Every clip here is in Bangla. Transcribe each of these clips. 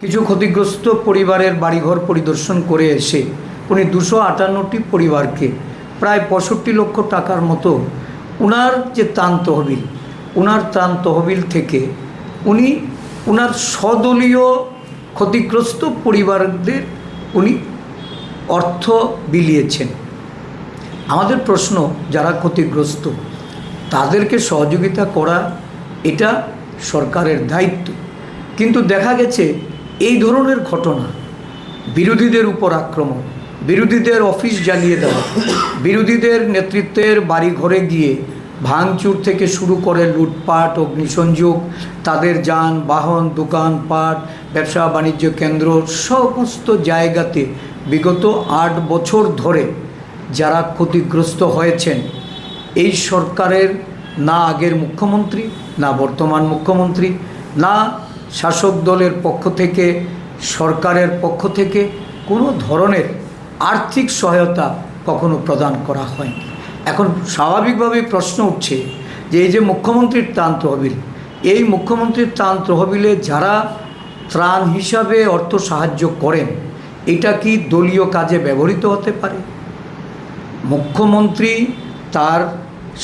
কিছু ক্ষতিগ্রস্ত পরিবারের বাড়িঘর পরিদর্শন করে এসে উনি 258টি পরিবারকে প্রায় 65 লক্ষ টাকার মতো উনার যে ত্রাণ তহবিল থেকে উনি উনার স্বদলীয় ক্ষতিগ্রস্ত পরিবারদের উনি অর্থ বিলিয়েছেন। আমাদের প্রশ্ন, যারা ক্ষতিগ্রস্ত তাদেরকে সহযোগিতা করা এটা সরকারের দায়িত্ব, কিন্তু দেখা গেছে এই ধরনের ঘটনা, বিরোধীদের উপর আক্রমণ, বিরোধীদের অফিস জ্বালিয়ে দেওয়া, বিরোধীদের নেতৃত্বের বাড়ি ঘরে গিয়ে ভাঙচুর থেকে শুরু করে লুটপাট, অগ্নিসংযোগ, তাদের যানবাহন, দোকানপাট, ব্যবসা বাণিজ্য কেন্দ্র সমস্ত জায়গাতে বিগত 8 বছর ধরে যারা ক্ষতিগ্রস্ত হয়েছেন, এই সরকারের না আগের মুখ্যমন্ত্রী, না বর্তমান মুখ্যমন্ত্রী, না শাসক দলের পক্ষ থেকে, সরকারের পক্ষ থেকে কোনো ধরনের আর্থিক সহায়তা কখনো প্রদান করা হয়নি। এখন স্বাভাবিকভাবেই প্রশ্ন উঠছে যে এই যে মুখ্যমন্ত্রীর ত্রাণ তহবিল, এই মুখ্যমন্ত্রীর ত্রাণ তহবিলে যারা ত্রাণ হিসাবে অর্থ সাহায্য করেন, এটা কি দলীয় কাজে ব্যবহৃত হতে পারে? মুখ্যমন্ত্রী তার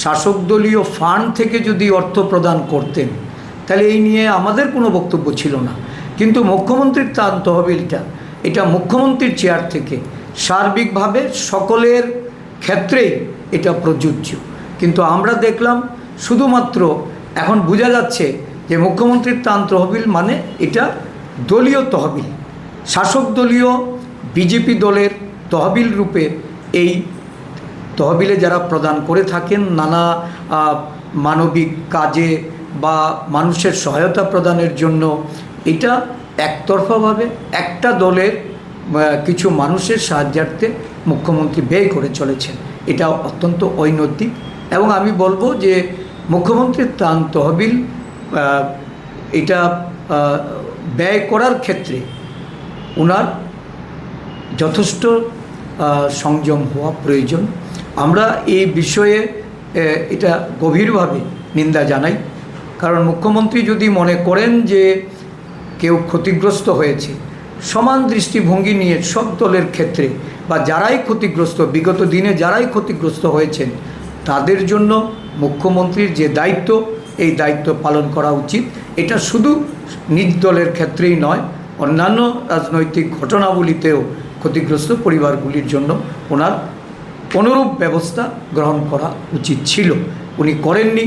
শাসক দলীয় ফান্ড থেকে যদি অর্থ প্রদান করতেন তাহলে এই নিয়ে আমাদের কোনো বক্তব্য ছিল না, কিন্তু মুখ্যমন্ত্রীর ত্রাণ তহবিলটা এটা মুখ্যমন্ত্রীর চেয়ার থেকে সার্বিকভাবে সকলের ক্ষেত্রেই এটা প্রযোজ্য। কিন্তু আমরা দেখলাম শুধুমাত্র এখন বোঝা যাচ্ছে যে মুখ্যমন্ত্রীর ত্রাণ তহবিল মানে এটা দলীয় তহবিল, শাসক দলীয় বিজেপি দলের তহবিল রূপে এই তহবিলে যারা প্রদান করে থাকেন নানা মানবিক কাজে বা মানুষের সহায়তা প্রদানের জন্য, এটা একতরফাভাবে একটা দলের কিছু মানুষের সাহায্যার্থে মুখ্যমন্ত্রী ব্যয় করে চলেছেন। এটা অত্যন্ত অনৈতিক এবং আমি বলবো যে মুখ্যমন্ত্রীর ত্রাণ তহবিল এটা ব্যয় করার ক্ষেত্রে ওনার যথেষ্ট সংযম হওয়া প্রয়োজন। আমরা এই বিষয়ে এটা গভীরভাবে নিন্দা জানাই, কারণ মুখ্যমন্ত্রী যদি মনে করেন যে কেউ ক্ষতিগ্রস্ত হয়েছে, সমান দৃষ্টিভঙ্গি নিয়ে সব দলের ক্ষেত্রে বা যারাই ক্ষতিগ্রস্ত, বিগত দিনে যারাই ক্ষতিগ্রস্ত হয়েছেন তাদের জন্য মুখ্যমন্ত্রীর যে দায়িত্ব, এই দায়িত্ব পালন করা উচিত। এটা শুধু নিজ দলের ক্ষেত্রেই নয়, অন্যান্য রাজনৈতিক ঘটনাবলীতেও ক্ষতিগ্রস্ত পরিবারগুলির জন্য ওনার অনুরূপ ব্যবস্থা গ্রহণ করা উচিত ছিল। উনি করেননি,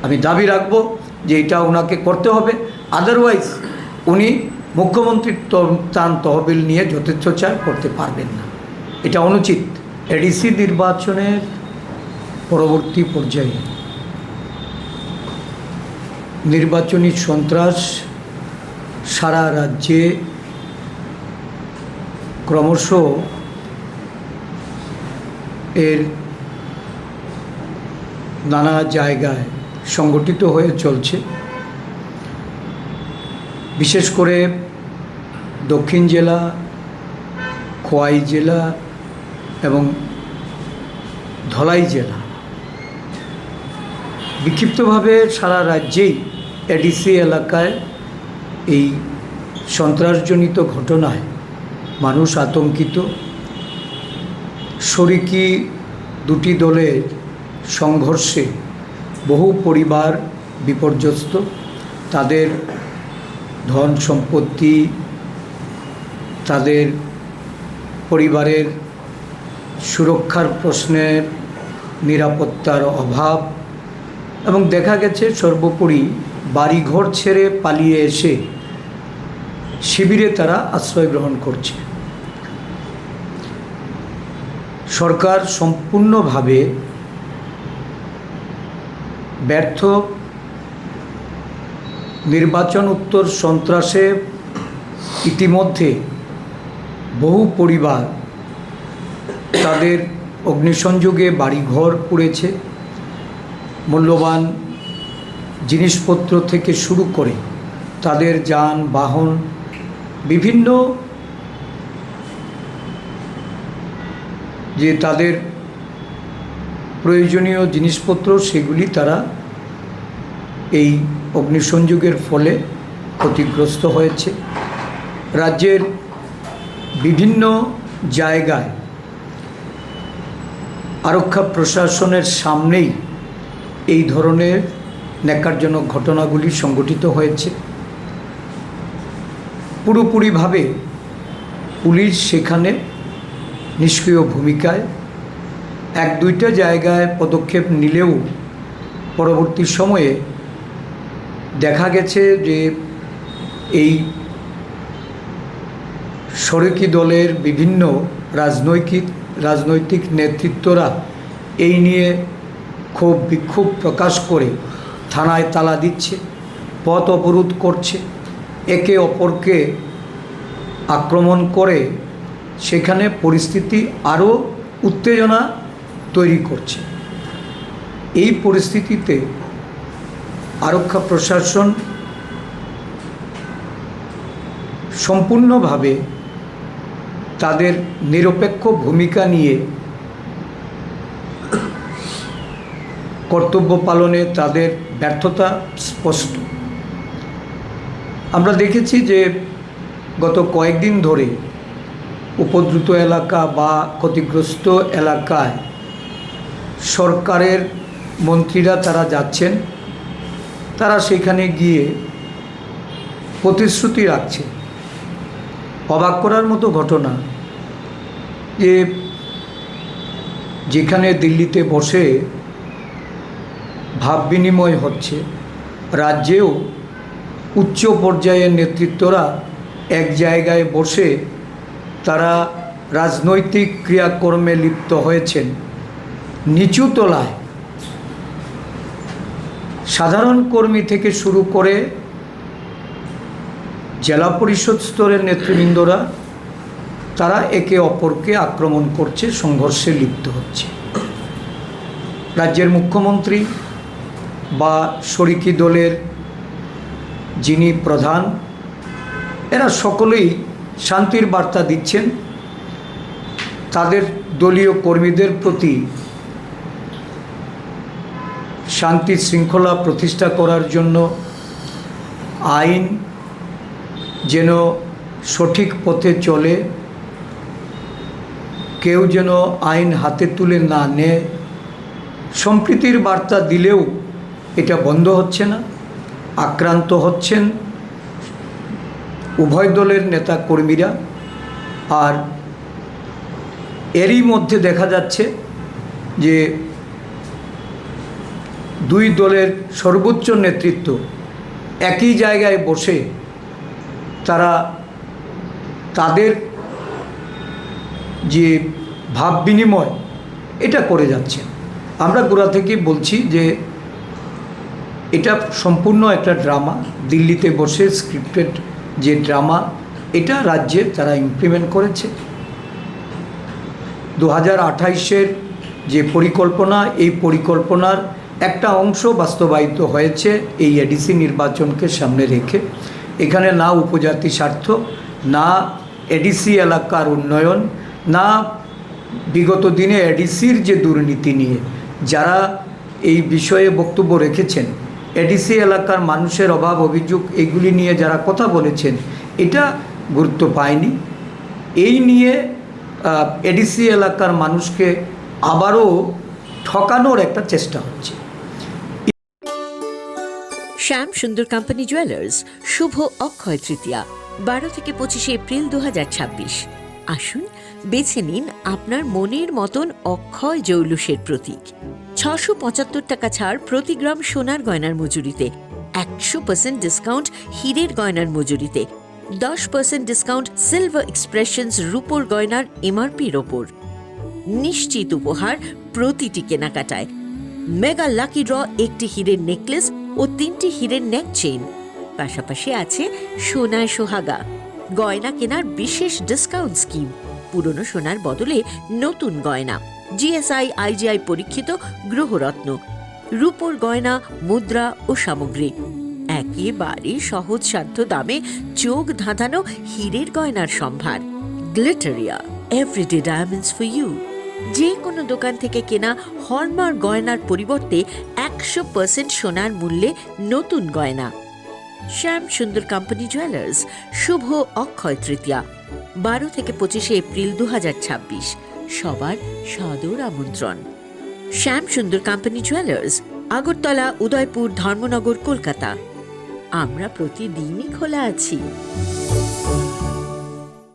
আমি দাবি রাখব যে এটা ওনাকে করতে হবে। আদারওয়াইজ উনি মুখ্যমন্ত্রীর ত্রাণ তহবিল নিয়ে যথেচ্ছাচার করতে পারবেন না, এটা অনুচিত। এডিসি নির্বাচনের পরবর্তী পর্যায়ে নির্বাচনী সন্ত্রাস সারা রাজ্যে ক্রমশ এর নানা জায়গায় সংগঠিত হয়ে চলছে। বিশেষ করে দক্ষিণ জেলা, খোয়াই জেলা এবং ধলাই জেলা, বিক্ষিপ্তভাবে সারা রাজ্যেই এডিসি এলাকায় এই সন্ত্রাসজনিত ঘটনায় মানুষ আতঙ্কিত। শরিকি দুটি দলের সংঘর্ষে বহু পরিবার বিপর্যস্ত, তাদের ধন সম্পত্তি, তাদের পরিবারের সুরক্ষার প্রশ্নের নিরাপত্তার অভাব, এবং দেখা গেছে সর্বোপরি বাড়িঘর ছেড়ে পালিয়ে এসে শিবিরে তারা আশ্রয় গ্রহণ করছে। সরকার সম্পূর্ণভাবে ব্যর্থ। নির্বাচন উত্তর সন্ত্রাসে ইতিমধ্যে বহু পরিবার তাদের অগ্নিসংযোগে বাড়িঘর পুড়েছে, মূল্যবান জিনিসপত্র থেকে শুরু করে তাদের যানবাহন, বিভিন্ন যে তাদের প্রয়োজনীয় জিনিসপত্র সেগুলি তারা এই অগ্নিসংযোগের ফলে ক্ষতিগ্রস্ত হয়েছে। রাজ্যের বিভিন্ন জায়গায় আরক্ষা প্রশাসনের সামনেই এই ধরনের ন্যাক্কারজনক ঘটনাগুলি সংঘটিত হয়েছে। পুরোপুরিভাবে পুলিশ সেখানে নিষ্ক্রিয় ভূমিকায়, এক দুইটা জায়গায় পদক্ষেপ নিলেও পরবর্তী সময়ে দেখা গেছে যে এই শরিকি দলের বিভিন্ন রাজনৈতিক নেতৃত্বরা এই নিয়ে খুব বিক্ষোভ প্রকাশ করে থানায় তালা দিচ্ছে, পথ অবরোধ করছে, একে অপরকে আক্রমণ করে সেখানে পরিস্থিতি আরও উত্তেজনা তৈরি করছে। এই পরিস্থিতিতে আরক্ষা প্রশাসন সম্পূর্ণভাবে তাদের নিরপেক্ষ ভূমিকা নিয়ে কর্তব্য পালনে তাদের ব্যর্থতা স্পষ্ট। আমরা দেখেছি যে গত কয়েকদিন ধরে উপদ্রুত এলাকা বা ক্ষতিগ্রস্ত এলাকায় সরকারের মন্ত্রীরা তারা যাচ্ছেন, তারা সেখানে গিয়ে প্রতিশ্রুতি রাখছে। অবাক করার মতো ঘটনা যে যেখানে দিল্লিতে বসে ভাব বিনিময় হচ্ছে, রাজ্যেও উচ্চ পর্যায়ের নেতৃত্বরা এক জায়গায় বসে তারা রাজনৈতিক ক্রিয়াকর্মে লিপ্ত হয়েছেন। নিচু তলায় সাধারণ কর্মী থেকে শুরু করে জেলা পরিষদ স্তরের নেতৃবৃন্দরা তারা একে অপরকে আক্রমণ করছে, সংঘর্ষে লিপ্ত হচ্ছে। রাজ্যের মুখ্যমন্ত্রী বা শরিকি দলের যিনি প্রধান, এরা সকলেই শান্তির বার্তা দিচ্ছেন, তাদের দলীয় কর্মীদের প্রতি শান্তি শৃঙ্খলা প্রতিষ্ঠা করার জন্য আইন যেন সঠিক পথে চলে, কেউ যেন আইন হাতে তুলে না নেয়, সম্প্রীতির বার্তা দিলেও এটা বন্ধ হচ্ছে না। আক্রান্ত হচ্ছেন উভয় দলের নেতা কর্মীরা। আর এরই মধ্যে দেখা যাচ্ছে যে দুই দলের সর্বোচ্চ নেতৃত্ব একই জায়গায় বসে তারা তাদের যে ভাব বিনিময় এটা করে যাচ্ছে। আমরা গোড়া থেকেই বলছি যে এটা সম্পূর্ণ একটা ড্রামা, দিল্লিতে বসে স্ক্রিপ্টেড যে ড্রামা, এটা রাজ্যে তারা ইমপ্লিমেন্ট করেছে। 2028-এর যে পরিকল্পনা, এই পরিকল্পনার একটা অংশ বাস্তবায়িত হয়েছে এই এডিসি নির্বাচনকে সামনে রেখে। এখানে না উপজাতি স্বার্থ, না এডিসি এলাকার উন্নয়ন, না বিগত দিনে এডিসির যে দুর্নীতি নিয়ে যারা এই বিষয়ে বক্তব্য রেখেছেন, এডিসি এলাকার মানুষের অভাব অভিযোগ এগুলি নিয়ে যারা কথা বলেছেন, এটা গুরুত্ব পায়নি। এই নিয়ে এডিসি এলাকার মানুষকে আবারও ঠকানোর একটা চেষ্টা হচ্ছে। শ্যাম সুন্দর কোম্পানি জুয়েলার্স শুভ অক্ষয় তৃতীয়া 12 থেকে 25 এপ্রিল 2026। আসুন বেছে নিন আপনার মনের মতন অক্ষয় জৌলুসের প্রতীক। 675 টাকা ছাড় প্রতি গ্রাম সোনার গয়নার মজুরিতে, 100% ডিসকাউন্ট হীরের গয়নার মজুরিতে, 10% ডিসকাউন্ট সিলভার এক্সপ্রেশনস রূপোর গয়নার এমআরপির ওপর। নিশ্চিত উপহার প্রতিটি কেনাকাটায়। মেগা লাকি ড্র একটি হীরের নেকলেস ও 3টি হীরের নেক চেইন। পাশাপাশি আছে সোনায় সোহাগা। গয়না কেনার বিশেষ ডিসকাউন্ট স্কিম। পুরনো সোনার বদলে নতুন গয়না। জিএসআই আইজিআই পরীক্ষিত গ্রহরত্ন, রূপোর গয়না, মুদ্রা ও সামগ্রী। একেবারে সহজসাধ্য দামে চোখ ধাঁধানো হীরের গয়নার সম্ভার। Glitteria, everyday diamonds for you. যে কোনো দোকান থেকে কেনা হলমার্ক গয়নার পরিবর্তে 100% সোনার মূল্যে নতুন গয়না। শ্যাম সুন্দর কোম্পানি জুয়েলার্স, শুভ অক্ষয় তৃতীয়া 12 থেকে 25 এপ্রিল 2026। সবার সাদর আমন্ত্রণ। শ্যাম সুন্দর কোম্পানি জুয়েলার্স, আগরতলা, উদয়পুর, ধর্মনগর, কলকাতা। আমরা প্রতিদিনই খোলা আছি।